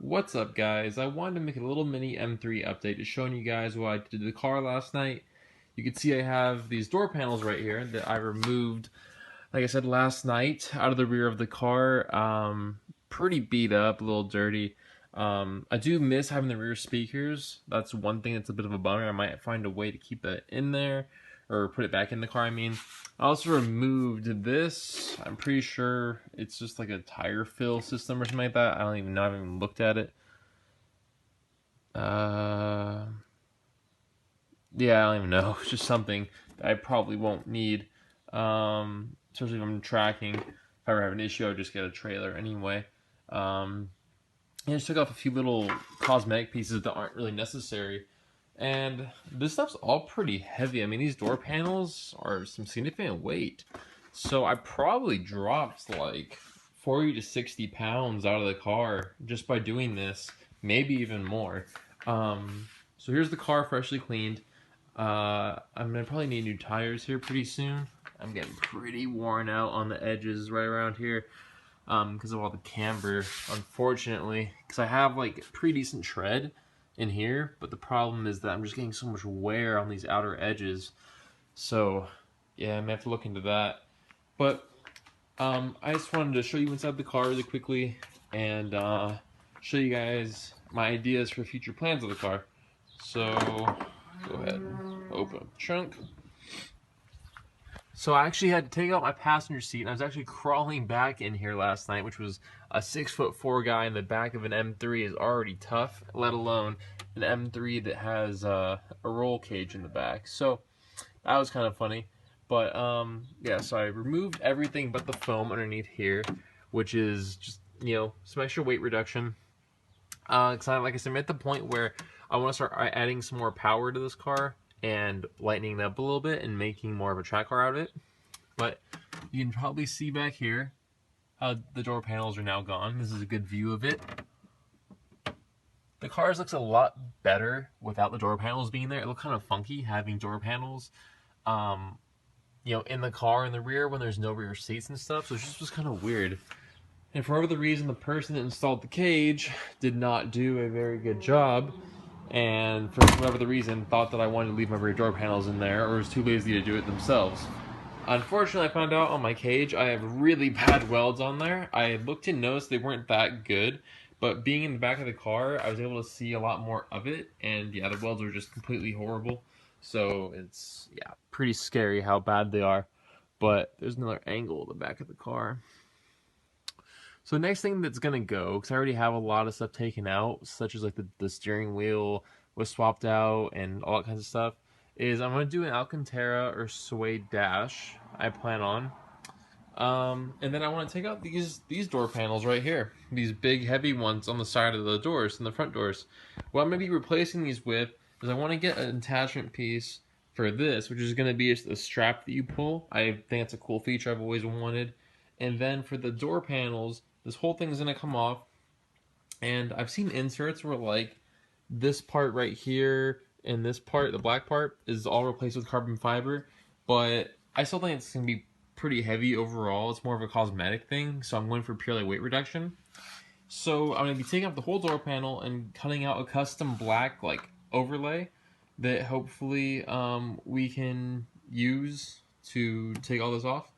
What's up, guys? I wanted to make a little mini M3 update just showing you guys what I did to the car last night. You can see I have these door panels right here that I removed, like I said, last night out of the rear of the car. Pretty beat up, a little dirty. I do miss having the rear speakers. That's one thing that's a bit of a bummer. I might find a way to keep that in there, or put it back in the car, I mean. I also removed this. I'm pretty sure it's just like a tire fill system or something like that. I don't even know. I haven't even looked at it. Yeah, I don't even know. It's just something that I probably won't need. Especially if I'm tracking. If I ever have an issue, I would just get a trailer anyway. I just took off a few little cosmetic pieces that aren't really necessary. And this stuff's all pretty heavy. I mean, these door panels are some significant weight. So I probably dropped like 40 to 60 pounds out of the car just by doing this. Maybe even more. So here's the car freshly cleaned. I'm gonna probably need new tires here pretty soon. I'm getting pretty worn out on the edges right around here because of all the camber, unfortunately. Because I have like pretty decent tread in here, but the problem is that I'm just getting so much wear on these outer edges. So yeah, I may have to look into that. But I just wanted to show you inside the car really quickly and show you guys my ideas for future plans of the car. So go ahead and open up the trunk. So I actually had to take out my passenger seat, and I was actually crawling back in here last night, which was a 6'4" guy in the back of an M3 is already tough, let alone an M3 that has a roll cage in the back. So that was kind of funny. But yeah, so I removed everything but the foam underneath here, which is just, you know, some extra weight reduction. Because like I said, I'm at the point where I want to start adding some more power to this car and lightening it up a little bit and making more of a track car out of it. But you can probably see back here how the door panels are now gone. This is a good view of it. The car looks a lot better without the door panels being there. It looked kind of funky having door panels, you know, in the car in the rear when there's no rear seats and stuff. So it just was kind of weird. And for whatever reason, the person that installed the cage did not do a very good job. And for whatever the reason, thought that I wanted to leave my rear door panels in there, or was too lazy to do it themselves. Unfortunately, I found out on my cage I have really bad welds on there. I looked and noticed they weren't that good, but being in the back of the car, I was able to see a lot more of it, and yeah, the welds are just completely horrible. So it's, yeah, pretty scary how bad they are. But there's another angle of the back of the car. So the next thing that's going to go, because I already have a lot of stuff taken out, such as like the steering wheel was swapped out and all that kinds of stuff, is I'm going to do an Alcantara or suede dash, I plan on. And then I want to take out these door panels right here. These big heavy ones on the side of the doors and the front doors. What I'm going to be replacing these with is I want to get an attachment piece for this, which is going to be just a strap that you pull. I think it's a cool feature I've always wanted. And then for the door panels, this whole thing is going to come off, and I've seen inserts where like this part right here and this part, the black part, is all replaced with carbon fiber, but I still think it's going to be pretty heavy overall. It's more of a cosmetic thing, so I'm going for purely weight reduction. So I'm going to be taking off the whole door panel and cutting out a custom black like overlay that hopefully we can use to take all this off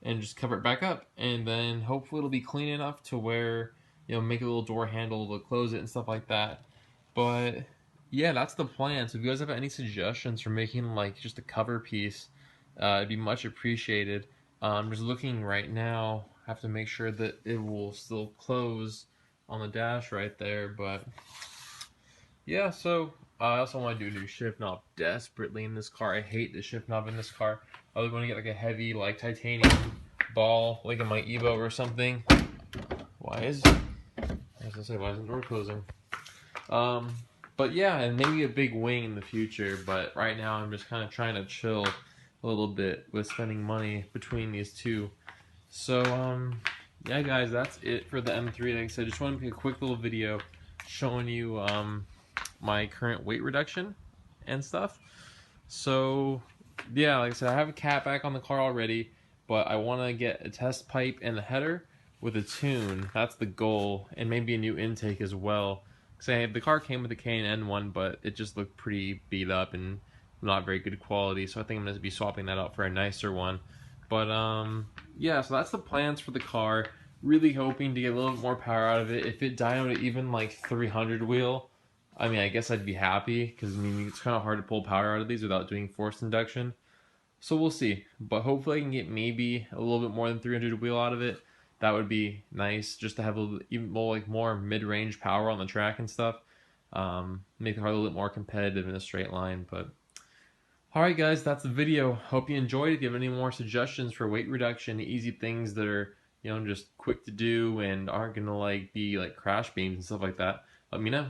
and just cover it back up, and then hopefully it'll be clean enough to where, you know, make a little door handle to close it and stuff like that. But yeah, that's the plan. So if you guys have any suggestions for making like just a cover piece, it'd be much appreciated. I'm just looking right now. I have to make sure that it will still close on the dash right there. But yeah, so I also want to do a new shift knob desperately in this car. I hate the shift knob in this car. I was going to get like a heavy like titanium ball like in my Evo or something. Why isn't the door closing? But yeah, and maybe a big wing in the future, but right now I'm just kind of trying to chill a little bit with spending money between these two. So yeah guys, that's it for the M3. Like I said, just want to make a quick little video showing you my current weight reduction and stuff. So yeah, like I said, I have a cat back on the car already, but I want to get a test pipe and a header with a tune. That's the goal, and maybe a new intake as well. Because the car came with a K&N one, but it just looked pretty beat up and not very good quality. So I think I'm gonna be swapping that out for a nicer one. But yeah, so that's the plans for the car. Really hoping to get a little bit more power out of it. If it dynoed at even like 300 wheel, I mean, I guess I'd be happy because I mean it's kind of hard to pull power out of these without doing forced induction. So we'll see. But hopefully I can get maybe a little bit more than 300 wheel out of it. That would be nice, just to have a little, even more like more mid-range power on the track and stuff. Make the car a little bit more competitive in a straight line. But alright guys, that's the video. Hope you enjoyed it. If you have any more suggestions for weight reduction, easy things that are, just quick to do and aren't gonna like be like crash beams and stuff like that, let me know.